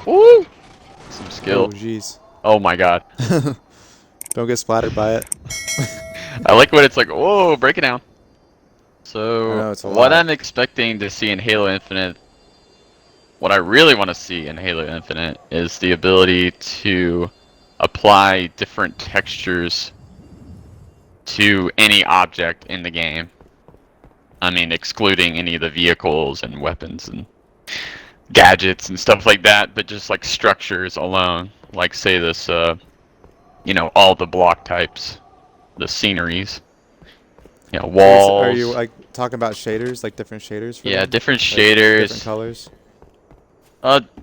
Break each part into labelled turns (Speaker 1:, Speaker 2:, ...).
Speaker 1: Ooh! Some skill.
Speaker 2: Oh, jeez.
Speaker 1: Oh my god.
Speaker 2: Don't get splattered by it.
Speaker 1: I like when it's like, whoa, break it down.
Speaker 2: I
Speaker 1: So,
Speaker 2: know, it's a
Speaker 1: what
Speaker 2: lot.
Speaker 1: I'm expecting to see in Halo Infinite, what I really want to see in Halo Infinite is the ability to apply different textures to any object in the game. I mean, excluding any of the vehicles and weapons and gadgets and stuff like that, but just like structures alone. Like, say this, all the block types, the sceneries,
Speaker 2: Are you
Speaker 1: walls.
Speaker 2: like talking about shaders, like different shaders for
Speaker 1: Yeah,
Speaker 2: them?
Speaker 1: different
Speaker 2: Like different
Speaker 1: shaders.
Speaker 2: colors?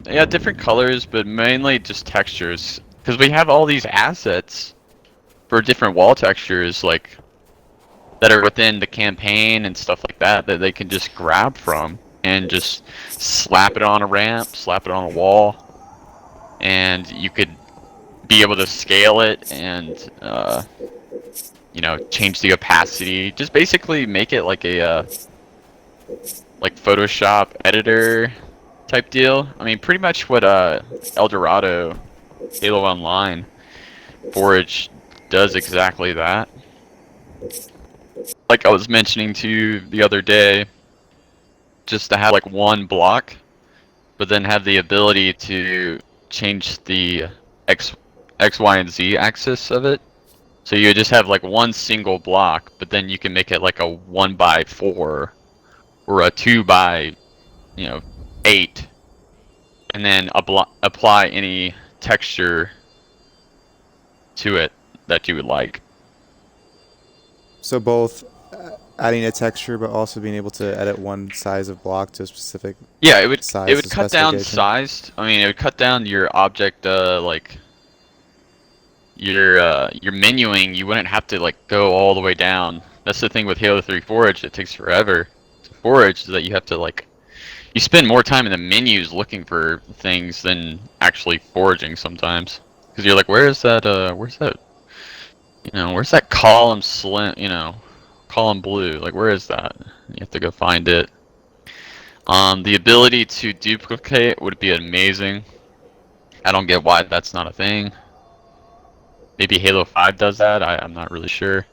Speaker 1: Yeah, different colors, but mainly just textures. Because we have all these assets for different wall textures, like, that are within the campaign and stuff like that, that they can just grab from and just slap it on a ramp, slap it on a wall, and you could be able to scale it and, change the opacity. Just basically make it like a, like Photoshop editor type deal. I mean, pretty much what El Dorado, Halo Online, Forge does exactly that. Like I was mentioning to you the other day, just to have like one block, but then have the ability to change the X, Y, and Z axis of it. So you just have like one single block, but then you can make it like a 1x4 or a 2x8, and then apply any texture to it that you would like.
Speaker 2: So both adding a texture, but also being able to edit one size of block to a specific
Speaker 1: Yeah, it
Speaker 2: size
Speaker 1: would
Speaker 2: of
Speaker 1: cut down
Speaker 2: specification.
Speaker 1: size. I mean, it would cut down your object, like your menuing. You wouldn't have to like go all the way down. That's the thing with Halo 3 Forge. It takes forever to forge, so that you have to like you spend more time in the menus looking for things than actually foraging sometimes. Because you're like, where's that? Where's that column column blue? Like, where is that? You have to go find it. The ability to duplicate would be amazing. I don't get why that's not a thing. Maybe Halo 5 does that. I'm not really sure.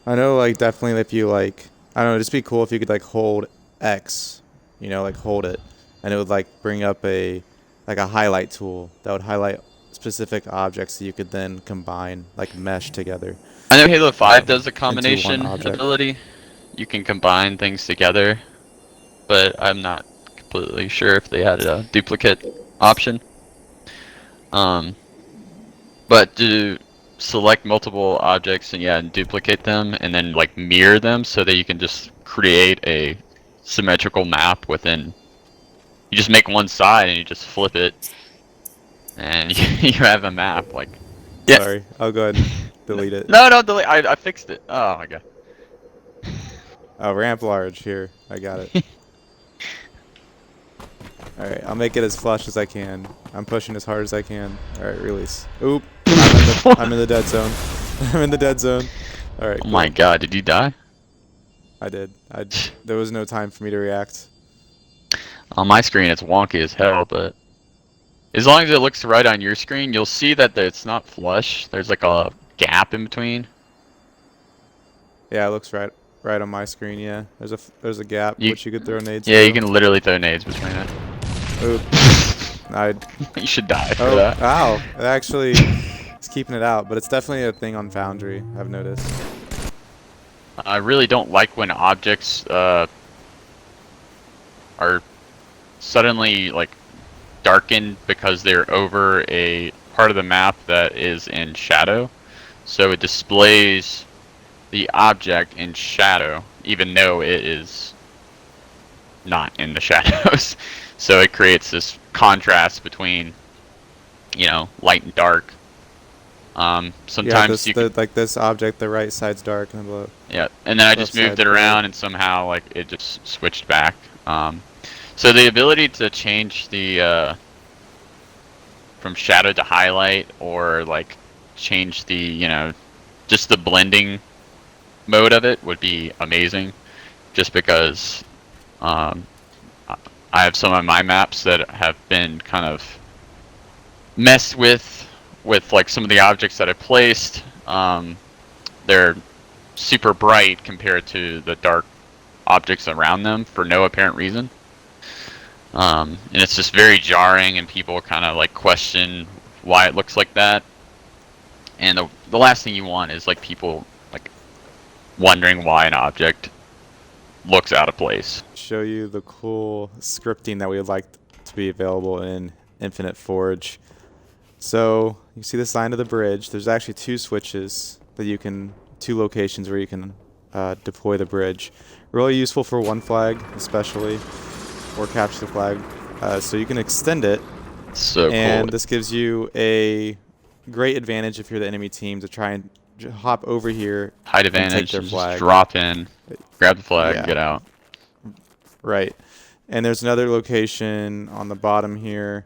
Speaker 2: I know, like, definitely if you, like, I don't know, it'd just be cool if you could, like, hold X, like, hold it, and it would, like, bring up a highlight tool that would highlight specific objects that you could then combine, like, mesh together
Speaker 1: I know Halo 5 does a
Speaker 2: into one
Speaker 1: combination
Speaker 2: object.
Speaker 1: ability. You can combine things together, but I'm not completely sure if they had a duplicate option. But to select multiple objects and duplicate them and then like mirror them so that you can just create a symmetrical map within. You just make one side and you just flip it, and you have a map. Like, yeah.
Speaker 2: Sorry, I'll go ahead and delete it.
Speaker 1: No, no, delete. I fixed it. Oh my god.
Speaker 2: Oh, ramp large here. I got it. Alright, I'll make it as flush as I can. I'm pushing as hard as I can. Alright, release. Oop. I'm in the dead zone. I'm in the dead zone. Alright,
Speaker 1: Oh
Speaker 2: cool.
Speaker 1: my god, did you die?
Speaker 2: I did. There was no time for me to react.
Speaker 1: On my screen, it's wonky as hell, but as long as it looks right on your screen, you'll see that it's not flush. There's like a gap in between.
Speaker 2: Yeah, it looks right on my screen, yeah. There's a gap which you could throw nades
Speaker 1: Yeah, you
Speaker 2: through.
Speaker 1: can literally throw nades between it.
Speaker 2: Oop.
Speaker 1: You should die for
Speaker 2: Oh,
Speaker 1: that.
Speaker 2: ow. It actually is keeping it out, but it's definitely a thing on Foundry, I've noticed.
Speaker 1: I really don't like when objects are suddenly like darkened because they're over a part of the map that is in shadow. So it displays the object in shadow, even though it is not in the shadows. So it creates this contrast between, light and dark. Sometimes
Speaker 2: like this object, the right side's dark and the
Speaker 1: yeah, and then I just moved it around and somehow like it just switched back. So the ability to change the from shadow to highlight, or like change the just the blending mode of it would be amazing. Just because I have some of my maps that have been kind of messed with like some of the objects that I placed. They're super bright compared to the dark objects around them for no apparent reason. And it's just very jarring, and people kind of like question why it looks like that. And the last thing you want is like people like wondering why an object looks out of place.
Speaker 2: Show you the cool scripting that we would like to be available in Infinite Forge. So you see the sign of the bridge. There's actually two switches that you can, two locations where you can deploy the bridge. Really useful for one flag, especially, or capture the flag. So you can extend it,
Speaker 1: So
Speaker 2: and
Speaker 1: cool.
Speaker 2: this gives you a great advantage if you're the enemy team to try and hop over here
Speaker 1: Height
Speaker 2: and take
Speaker 1: advantage.
Speaker 2: their
Speaker 1: Just
Speaker 2: flag.
Speaker 1: drop in, grab the flag,
Speaker 2: Yeah.
Speaker 1: and get out.
Speaker 2: Right. And there's another location on the bottom here.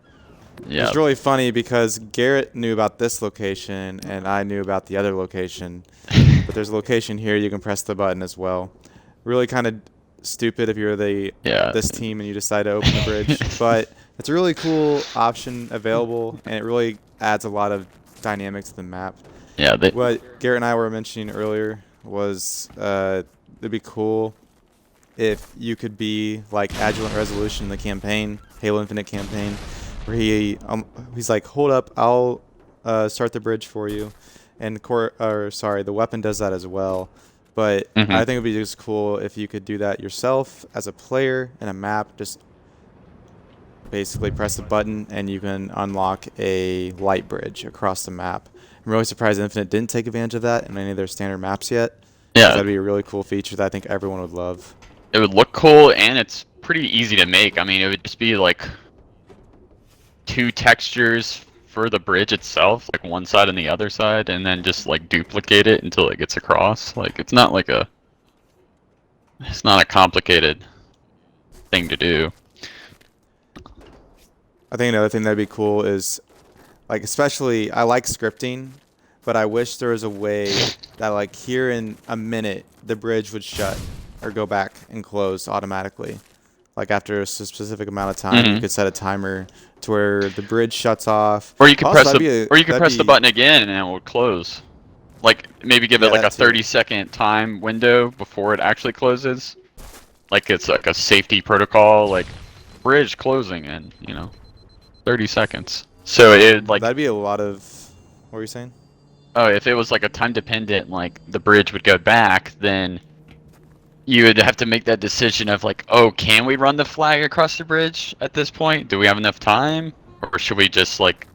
Speaker 1: Yeah.
Speaker 2: It's really funny because Garrett knew about this location and I knew about the other location. But there's a location here you can press the button as well. Really kind of stupid if you're this team and you decide to open the bridge. But it's a really cool option available, and it really adds a lot of dynamic to the map.
Speaker 1: Yeah.
Speaker 2: What Garrett and I were mentioning earlier was it'd be cool if you could be like Agile and Resolution in the campaign, Halo Infinite campaign, where he's like, hold up, I'll start the bridge for you, and the weapon does that as well. But I think it'd be just cool if you could do that yourself as a player in a map. Just basically press the button and you can unlock a light bridge across the map. I'm really surprised Infinite didn't take advantage of that in any of their standard maps yet.
Speaker 1: Yeah.
Speaker 2: That'd be a really cool feature that I think everyone would love.
Speaker 1: It would look cool, and it's pretty easy to make. I mean, it would just be like two textures for the bridge itself, like one side and the other side, and then just like duplicate it until it gets across. Like it's not a complicated thing to do.
Speaker 2: I think another thing that'd be cool is, like, especially I like scripting, but I wish there was a way that like here in a minute the bridge would shut or go back and close automatically. Like after a specific amount of time, you could set a timer to where the bridge shuts off.
Speaker 1: Or you could
Speaker 2: Also,
Speaker 1: press the button again and it will close. Like maybe give it like a 30-second time window before it actually closes. Like it's like a safety protocol, like bridge closing in, 30 seconds. So it like
Speaker 2: that'd be a lot of. What were you saying?
Speaker 1: Oh, if it was like a time dependent, like the bridge would go back, then you would have to make that decision of like, oh, can we run the flag across the bridge at this point? Do we have enough time? Or should we just like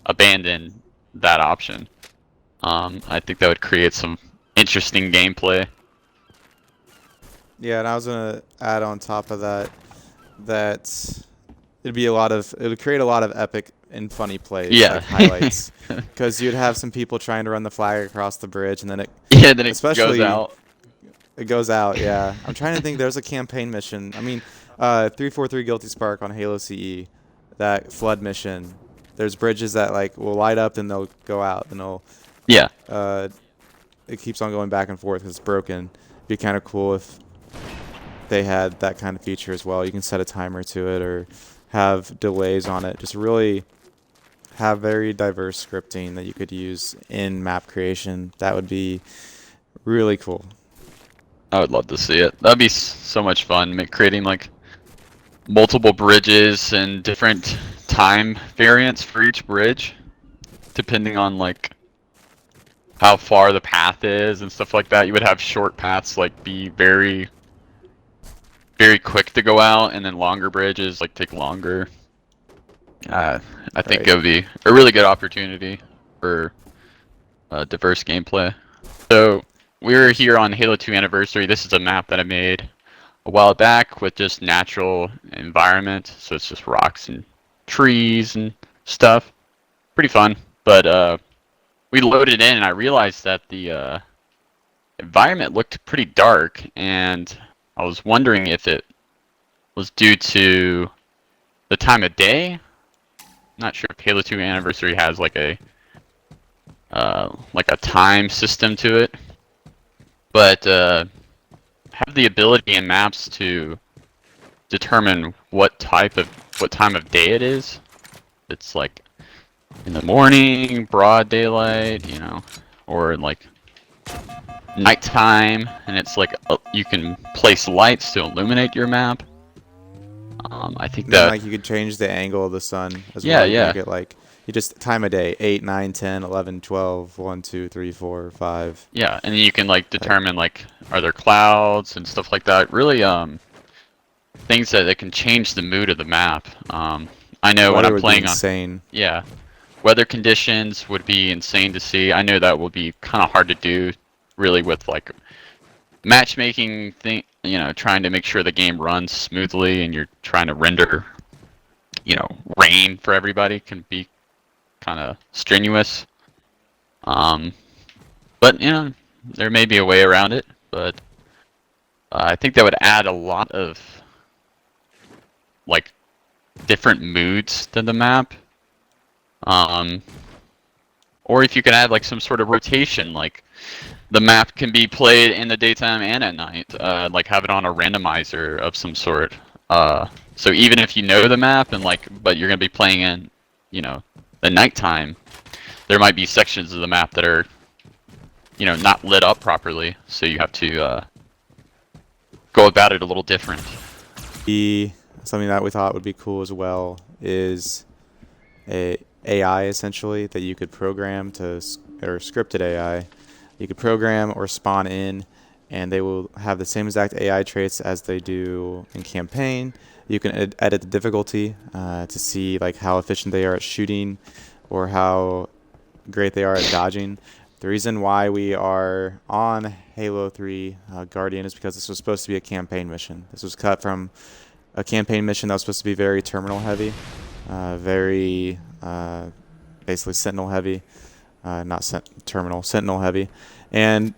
Speaker 1: abandon that option? I think that would create some interesting gameplay.
Speaker 2: Yeah, and I was gonna add on top of that it would create a lot of epic and funny plays, like highlights, because you'd have some people trying to run the flag across the bridge, and then
Speaker 1: it goes out.
Speaker 2: It goes out, yeah. I'm trying to think. There's a campaign mission. I mean, 343 Guilty Spark on Halo CE, that flood mission. There's bridges that like will light up and they'll go out, and they'll it keeps on going back and forth because it's broken. It'd be kind of cool if they had that kind of feature as well. You can set a timer to it or have delays on it. Just really have very diverse scripting that you could use in map creation. That would be really cool.
Speaker 1: I would love to see it. That'd be so much fun, creating like multiple bridges and different time variants for each bridge, depending on like how far the path is and stuff like that. You would have short paths like be very, very quick to go out, and then longer bridges like take longer. I think it would be a really good opportunity for diverse gameplay. So we're here on Halo 2 Anniversary. This is a map that I made a while back with just natural environment. So it's just rocks and trees and stuff. Pretty fun. But we loaded in and I realized that the environment looked pretty dark, and I was wondering if it was due to the time of day. Not sure if Halo 2 Anniversary has like a time system to it. But have the ability in maps to determine what time of day it is. It's like in the morning, broad daylight, you know, or like nighttime, and it's like you can place lights to illuminate your map. I think
Speaker 2: And then
Speaker 1: that
Speaker 2: like you could change the angle of the sun as
Speaker 1: yeah,
Speaker 2: well. You can
Speaker 1: yeah,
Speaker 2: make it like you just time of day 8, 9, 10, 11, 12, 1, 2, 3, 4, 5.
Speaker 1: yeah, and then you can like
Speaker 2: Like,
Speaker 1: determine like are there clouds and stuff like that. Really, things that can change the mood of the map. I know when
Speaker 2: weather
Speaker 1: I'm
Speaker 2: would be
Speaker 1: playing on,
Speaker 2: insane.
Speaker 1: yeah, weather conditions would be insane to see. I know that will be kind of hard to do, really, with like matchmaking thing. You know, trying to make sure the game runs smoothly, and you're trying to render, you know, rain for everybody can be kind of strenuous. Um, but you know, there may be a way around it. But I think that would add a lot of like different moods to the map. Um, or if you could add like some sort of rotation, like the map can be played in the daytime and at night. Like have it on a randomizer of some sort. So even if you know the map and like, but you're gonna be playing in, you know, the nighttime, there might be sections of the map that are, you know, not lit up properly. So you have to go about it a little different.
Speaker 2: Something that we thought would be cool as well is a AI essentially that you could program to or scripted AI. You could program or spawn in, and they will have the same exact AI traits as they do in campaign. You can edit the difficulty to see like how efficient they are at shooting, or how great they are at dodging. The reason why we are on Halo 3 Guardian is because this was supposed to be a campaign mission. This was cut from a campaign mission that was supposed to be very terminal heavy, very basically sentinel heavy, not terminal, sentinel heavy. And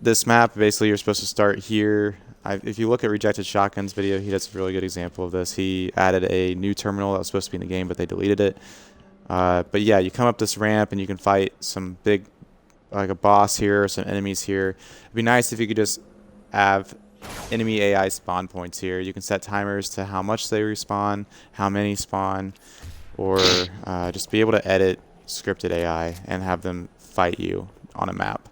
Speaker 2: this map, basically, you're supposed to start here. If you look at Rejected Shotgun's video, he does a really good example of this. He added a new terminal that was supposed to be in the game, but they deleted it. But yeah, you come up this ramp and you can fight some big, like a boss here, or some enemies here. It'd be nice if you could just have enemy AI spawn points here. You can set timers to how much they respawn, how many spawn, or just be able to edit scripted AI and have them fight you on a map.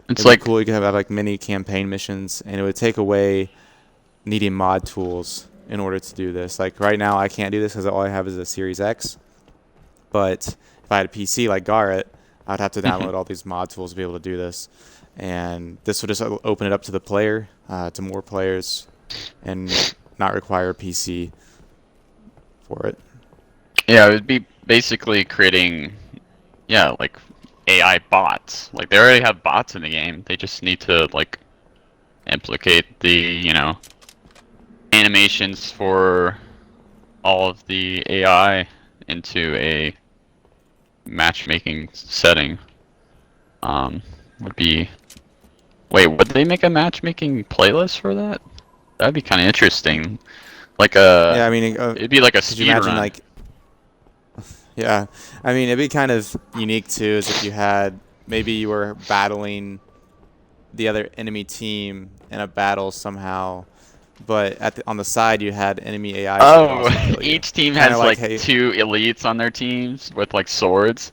Speaker 1: It's
Speaker 2: It'd
Speaker 1: like
Speaker 2: be cool. You could have like mini campaign missions, and it would take away needing mod tools in order to do this. Like right now, I can't do this because all I have is a Series X. But if I had a PC like Gawrit, I'd have to download all these mod tools to be able to do this. And this would just open it up to the player, to more players, and not require a PC for it.
Speaker 1: yeah, it would be basically creating, yeah, like AI bots. Like they already have bots in the game. They just need to like implicate the, you know, animations for all of the AI into a matchmaking setting. Would be wait, would they make a matchmaking playlist for that? That'd be kind of interesting. Like
Speaker 2: Yeah, I mean,
Speaker 1: it'd be like a
Speaker 2: could you
Speaker 1: speed
Speaker 2: imagine
Speaker 1: run.
Speaker 2: like, yeah, I mean, it'd be kind of unique too, is if you had maybe you were battling the other enemy team in a battle somehow, but on the side you had enemy AI that could
Speaker 1: Oh,
Speaker 2: also kill you.
Speaker 1: each team
Speaker 2: Kind of
Speaker 1: has
Speaker 2: like,
Speaker 1: like
Speaker 2: hey,
Speaker 1: two elites on their teams with like swords.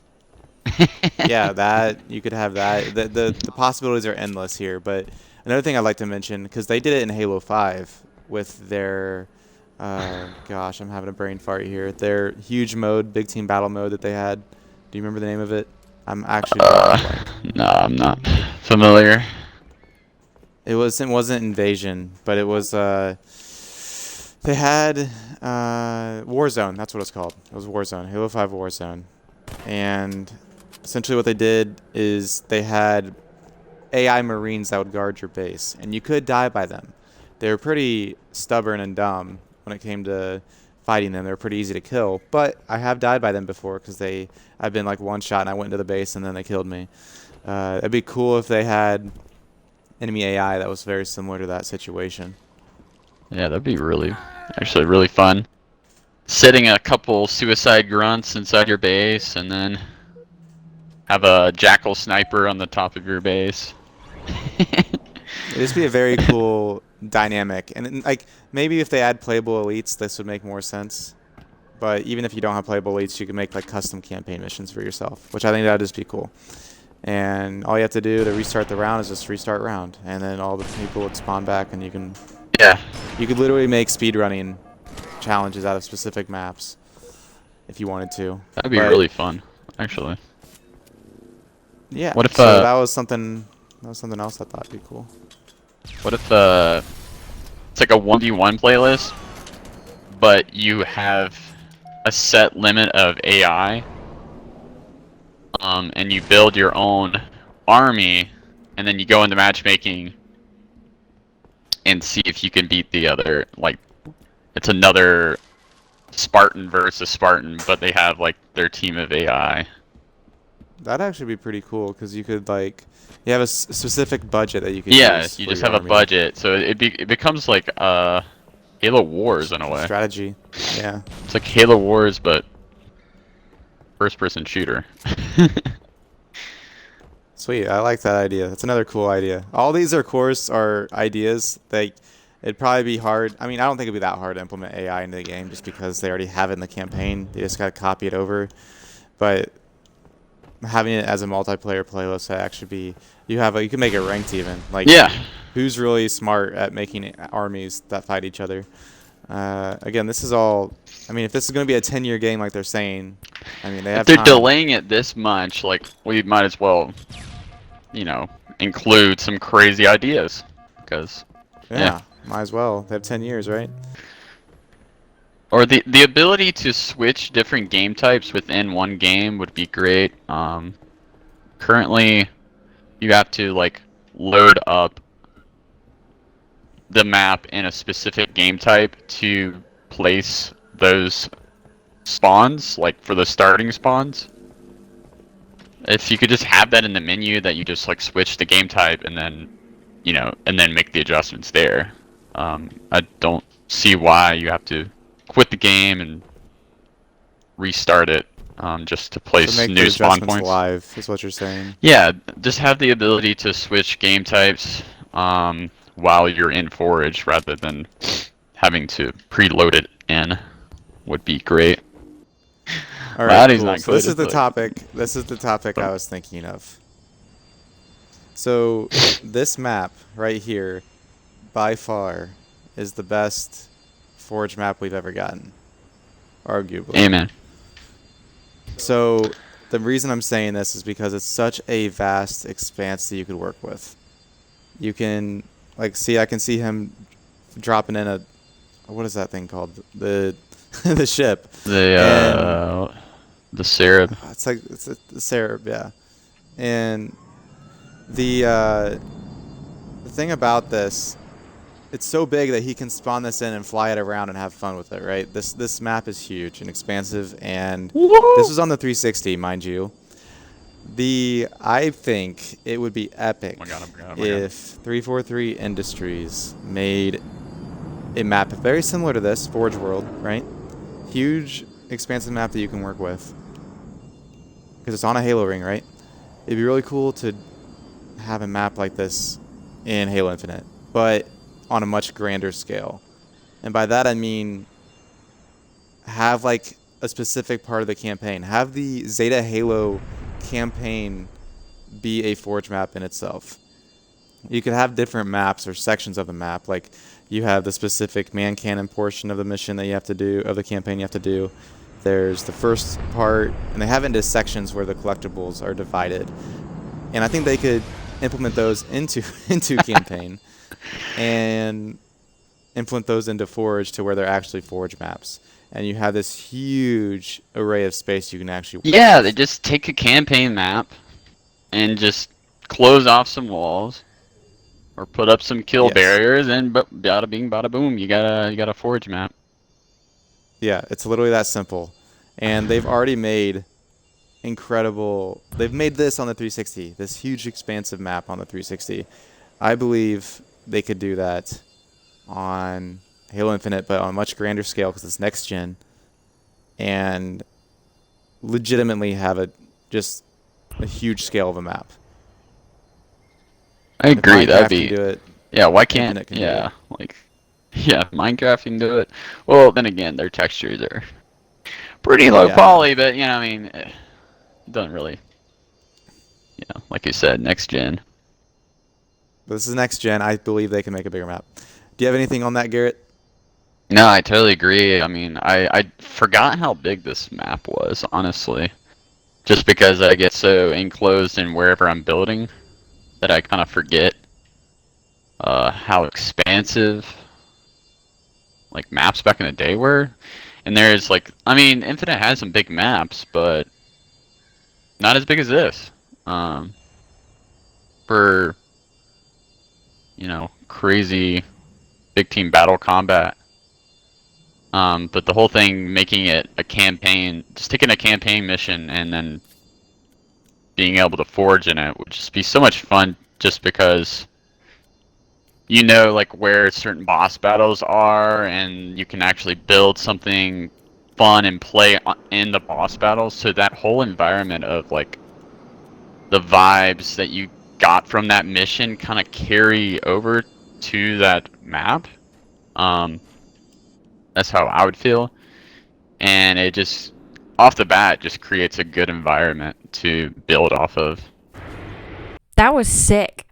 Speaker 2: yeah, that you could have that. The possibilities are endless here. But another thing I'd like to mention, because they did it in Halo 5 with their, gosh, I'm having a brain fart here. Their huge mode, big team battle mode that they had. Do you remember the name of it? I'm actually drawing a blank.
Speaker 1: No, I'm not familiar.
Speaker 2: It wasn't Invasion, but it was they had Warzone. That's what it's called. It was Warzone, Halo 5 Warzone, and essentially what they did is they had AI Marines that would guard your base, and you could die by them. They were pretty stubborn and dumb when it came to fighting them. They were pretty easy to kill, but I have died by them before because I've been like one shot and I went into the base and then they killed me. It'd be cool if they had enemy AI that was very similar to that situation.
Speaker 1: Yeah, that'd be actually really fun. Setting a couple suicide grunts inside your base and then have a jackal sniper on the top of your base.
Speaker 2: It'd just be a very cool dynamic. And like maybe if they add playable elites, this would make more sense. But even if you don't have playable elites, you can make like custom campaign missions for yourself, which I think that'd just be cool. And all you have to do to restart the round is just restart round, and then all the people would spawn back, and
Speaker 1: Yeah,
Speaker 2: you could literally make speedrunning challenges out of specific maps if you wanted to.
Speaker 1: that'd be
Speaker 2: But,
Speaker 1: really fun, actually.
Speaker 2: yeah.
Speaker 1: What if
Speaker 2: So that was something. That was something else I thought would be cool.
Speaker 1: what if it's like a 1v1 playlist, but you have a set limit of AI, and you build your own army, and then you go into matchmaking and see if you can beat the other. Like, it's another Spartan versus Spartan, but they have like their team of AI.
Speaker 2: That'd actually be pretty cool because you could like you have a specific budget that you could
Speaker 1: Yeah,
Speaker 2: use
Speaker 1: you
Speaker 2: for
Speaker 1: just
Speaker 2: your
Speaker 1: have a
Speaker 2: army.
Speaker 1: budget, so it becomes like Halo Wars in a way.
Speaker 2: Strategy. Yeah.
Speaker 1: It's like Halo Wars, but first-person shooter.
Speaker 2: Sweet. I like that idea. That's another cool idea. All these are, of course, are ideas that it'd probably be hard. I mean, I don't think it'd be that hard to implement AI into the game just because they already have it in the campaign. They just got to copy it over. But having it as a multiplayer playlist would actually be you can make it ranked even. Like
Speaker 1: Yeah,
Speaker 2: who's really smart at making armies that fight each other. Again, this is all. I mean, if this is going to be a 10-year game like they're saying, I mean they
Speaker 1: if
Speaker 2: have
Speaker 1: they're
Speaker 2: time.
Speaker 1: delaying it this much, like we might as well, include some crazy ideas, because
Speaker 2: Yeah, might as well. They have 10 years, right?
Speaker 1: or the ability to switch different game types within one game would be great. Currently, you have to like load up the map in a specific game type to place those spawns, like for the starting spawns. If you could just have that in the menu, that you just like switch the game type and then, and then make the adjustments there. I don't see why you have to quit the game and restart it, just to
Speaker 2: To
Speaker 1: place
Speaker 2: make the
Speaker 1: new spawn
Speaker 2: adjustments
Speaker 1: points.
Speaker 2: live is what you're saying.
Speaker 1: Yeah, just have the ability to switch game types while you're in Forage rather than having to preload it in would be great.
Speaker 2: All right,
Speaker 1: Body's
Speaker 2: cool.
Speaker 1: not
Speaker 2: So this
Speaker 1: good,
Speaker 2: is the
Speaker 1: but
Speaker 2: topic. This is the topic I was thinking of. So this map right here, by far, is the best Forge map we've ever gotten, arguably.
Speaker 1: amen.
Speaker 2: So the reason I'm saying this is because it's such a vast expanse that you could work with. You can I can see him dropping in a what is that thing called? The the ship.
Speaker 1: The Sereb.
Speaker 2: It's like the Sarab, yeah. And the thing about this, it's so big that he can spawn this in and fly it around and have fun with it, right? This map is huge and expansive, and this was on the 360, mind you. I think it would be epic
Speaker 1: Oh my God, oh my God, oh my God.
Speaker 2: if 343 Industries made a map very similar to this, Forge World, right? Huge, expansive map that you can work with. Because it's on a Halo ring, right? It'd be really cool to have a map like this in Halo Infinite, but on a much grander scale. And by that I mean have like a specific part of the campaign. Have the Zeta Halo campaign be a Forge map in itself. You could have different maps or sections of the map, like you have the specific man cannon portion of the mission that you have to do, of the campaign you have to do. There's the first part, and they have it into sections where the collectibles are divided. And I think they could implement those into campaign and implement those into Forge to where they're actually Forge maps. And you have this huge array of space you can actually work
Speaker 1: Yeah,
Speaker 2: with.
Speaker 1: they just take a campaign map and just close off some walls or put up some kill
Speaker 2: Yes.
Speaker 1: barriers, and bada bing, bada boom, you got a Forge map.
Speaker 2: Yeah, it's literally that simple. And they've already made they've made this on the 360, this huge expansive map on the 360. I believe they could do that on Halo Infinite, but on a much grander scale because it's next gen, and legitimately have just a huge scale of a map.
Speaker 1: I
Speaker 2: If
Speaker 1: agree.
Speaker 2: Minecraft can do it,
Speaker 1: Yeah, why can't,
Speaker 2: Infinite can do it.
Speaker 1: yeah, like, yeah, Minecraft can do it. Well, then again, their textures are pretty low
Speaker 2: Yeah, I know.
Speaker 1: poly, but, you know, I mean, it doesn't really, you know, like you said, next gen.
Speaker 2: But this is next gen. I believe they can make a bigger map. Do you have anything on that, Garrett?
Speaker 1: No, I totally agree. I mean, I forgot how big this map was, honestly. Just because I get so enclosed in wherever I'm building that I kind of forget how expansive like maps back in the day were. And there's like, I mean, Infinite has some big maps, but not as big as this. Um, for you know, crazy big team battle combat. But the whole thing making it a campaign, just taking a campaign mission and then being able to forge in it would just be so much fun just because you know like where certain boss battles are and you can actually build something fun and play in the boss battles, so that whole environment of like the vibes that you got from that mission kind of carry over to that map. um that's how I would feel, and it just off the bat just creates a good environment to build off of.
Speaker 3: That was sick.